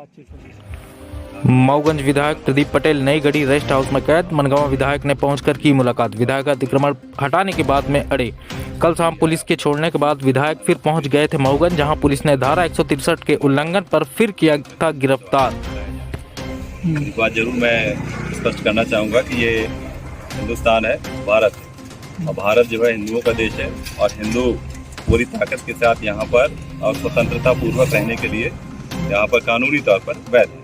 बातचीत हुई। मऊगंज विधायक प्रदीप पटेल नई गढ़ी रेस्ट हाउस में कैद। मनगांव विधायक ने पहुंचकर की मुलाकात। विधायक अतिक्रमण हटाने की बात में अड़े। कल शाम पुलिस के छोड़ने के बाद विधायक फिर पहुंच गए थे मऊगंज, जहां पुलिस ने धारा 163 के उल्लंघन पर फिर किया था गिरफ्तार। एक बात जरूर मैं स्पष्ट करना चाहूँगा कि ये हिंदुस्तान है, भारत है, और भारत जो है हिंदुओं का देश है और हिंदू पूरी ताकत के साथ यहाँ पर और स्वतंत्रता पूर्वक रहने के लिए यहाँ पर कानूनी तौर पर वैध है।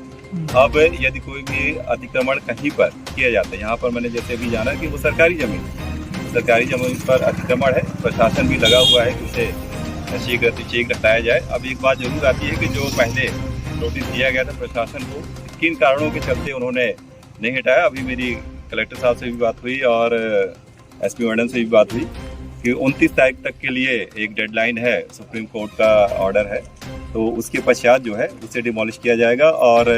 अब यदि कोई भी अतिक्रमण कहीं पर किया जाता है, यहाँ पर मैंने जैसे अभी जाना कि वो सरकारी जमीन पर अतिक्रमण है, प्रशासन भी लगा हुआ है कि उसे शीघ्र हटाया जाए। अब एक बात जरूर आती है कि जो पहले नोटिस दिया गया था प्रशासन को, किन कारणों के चलते उन्होंने नहीं हटाया। अभी मेरी कलेक्टर साहब से भी बात हुई और एसपी मैडम से भी बात हुई कि 29 तारीख तक के लिए एक डेडलाइन है, सुप्रीम कोर्ट का ऑर्डर है, तो उसके पश्चात जो है उसे डिमोलिश किया जाएगा। और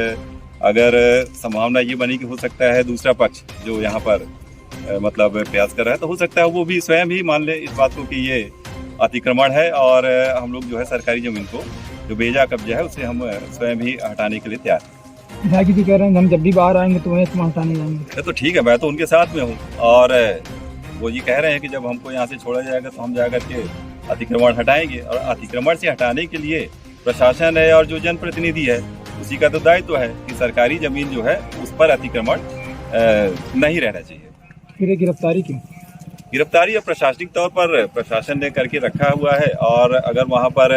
अगर संभावना ये बनी कि हो सकता है दूसरा पक्ष जो यहाँ पर मतलब प्रयास कर रहा है, तो हो सकता है वो भी स्वयं ही मान ले इस बात को कि ये अतिक्रमण है और हम लोग जो है सरकारी जमीन को जो बेजा कब्जा है उसे हम स्वयं ही हटाने के लिए तैयार हैं। विधायक जी कह रहे हैं हम जब भी बाहर आएंगे तो वहीं हटाने जाएंगे। तो ठीक है, मैं तो उनके साथ में हूँ और वो ये कह रहे हैं कि जब हमको यहाँ से छोड़ा जाएगा तो हम जाकर के अतिक्रमण हटाएंगे। और अतिक्रमण से हटाने के लिए प्रशासन है और जो जनप्रतिनिधि है उसी का तो दायित्व है कि सरकारी जमीन जो है उस पर अतिक्रमण नहीं रहना चाहिए। फिर गिरफ्तारी क्यों? गिरफ्तारी अब प्रशासनिक तौर पर प्रशासन ने करके रखा हुआ है और अगर वहाँ पर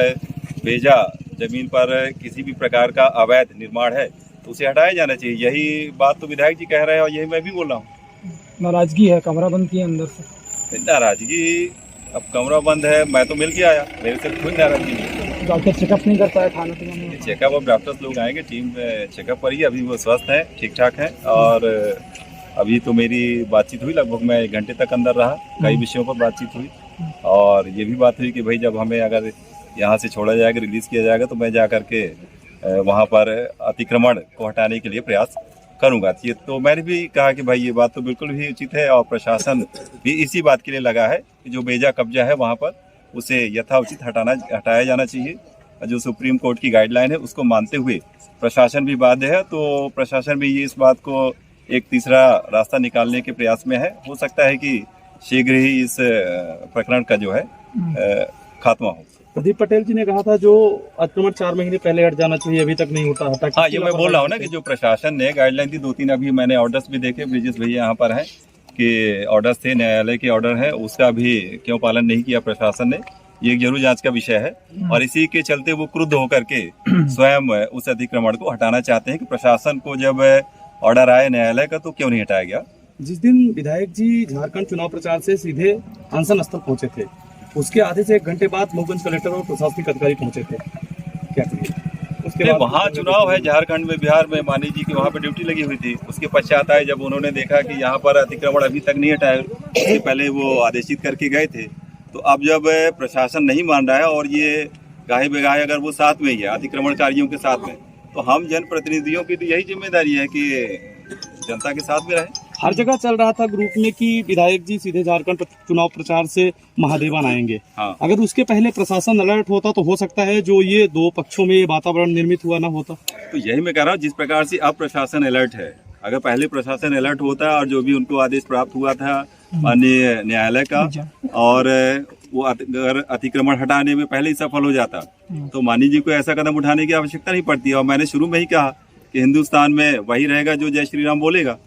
बेजा जमीन पर किसी भी प्रकार का अवैध निर्माण है तो उसे हटाया जाना चाहिए। यही बात तो विधायक जी कह रहे हैं और यही मैं भी बोल रहा हूँ। नाराजगी है, कमरा बंद किया अंदर से। नाराजगी अब कमरा बंद है, मैं तो मिल के आया, मेरे से कोई नाराजगी नहीं। डॉक्टर चेकअप नहीं करता है थाने पे? चेकअप अब डॉक्टर्स लोग आएंगे, टीम चेकअप पर ही, अभी वो स्वस्थ हैं, ठीक ठाक हैं। और अभी तो मेरी बातचीत हुई, लगभग मैं 1 घंटे तक अंदर रहा, कई विषयों पर बातचीत हुई और ये भी बात हुई कि भाई जब हमें अगर यहाँ से छोड़ा जाएगा, रिलीज किया जाएगा, तो मैं जा करके वहाँ पर अतिक्रमण को हटाने के लिए प्रयास करूँगा। तो मैंने भी कहा कि भाई ये बात तो बिल्कुल भी उचित है और प्रशासन भी इसी बात के लिए लगा है कि जो बेजा कब्जा है वहाँ पर उसे यथाउचित हटाया जाना चाहिए। जो सुप्रीम कोर्ट की गाइडलाइन है उसको मानते हुए प्रशासन भी बाध्य है, तो प्रशासन भी इस बात को एक तीसरा रास्ता निकालने के प्रयास में है। हो सकता है कि शीघ्र ही इस प्रकरण का जो है खात्मा हो। प्रदीप पटेल जी ने कहा था जो अतिक्रमण 4 महीने पहले हट जाना चाहिए, अभी तक नहीं हटा। हाँ, ये मैं बोल रहा हूँ ना कि जो प्रशासन ने गाइडलाइन दी, 2-3 अभी मैंने ऑर्डर्स भी देखे, ब्रिजेश भैया यहाँ पर हैं कि ऑर्डर्स थे, न्यायालय के ऑर्डर है, उसका भी क्यों पालन नहीं किया प्रशासन ने, ये जरूर जांच का विषय है। और इसी के चलते वो क्रुद्ध होकर के स्वयं उस अतिक्रमण को हटाना चाहते हैं कि प्रशासन को जब ऑर्डर आए न्यायालय का तो क्यों नहीं हटाया गया। जिस दिन विधायक जी झारखंड चुनाव प्रचार से सीधे अनशन स्थल पहुंचे थे, उसके आधे से 1 घंटे बाद मऊगंज कलेक्टर और प्रशासनिक अधिकारी पहुंचे थे, क्या करिए? उसके बाद वहाँ चुनाव है झारखंड में, बिहार में, मानी जी की वहाँ पे ड्यूटी लगी हुई थी। उसके पश्चात आए जब उन्होंने देखा कि यहाँ पर अतिक्रमण अभी तक नहीं हटाया, उससे पहले वो आदेशित करके गए थे। तो अब जब प्रशासन नहीं मान रहा है और ये गाहे बेगाहे अगर वो साथ में ही है अतिक्रमणकारियों के साथ में, तो हम जनप्रतिनिधियों की तो यही जिम्मेदारी है कि जनता के साथ में रहे। हर जगह चल रहा था ग्रुप में कि विधायक जी सीधे झारखंड चुनाव प्रचार से महादेवन आएंगे। हाँ। अगर उसके पहले प्रशासन अलर्ट होता तो हो सकता है जो ये 2 पक्षों में वातावरण निर्मित हुआ ना होता। तो यही मैं कह रहा हूँ, जिस प्रकार से अब प्रशासन अलर्ट है, अगर पहले प्रशासन अलर्ट होता और जो भी उनको आदेश प्राप्त हुआ था माननीय न्यायालय का और वो अगर अतिक्रमण हटाने में पहले ही सफल हो जाता तो मानी जी को ऐसा कदम उठाने की आवश्यकता नहीं पड़ती। और मैंने शुरू में ही कहा कि हिंदुस्तान में वही रहेगा जो जय श्री राम बोलेगा।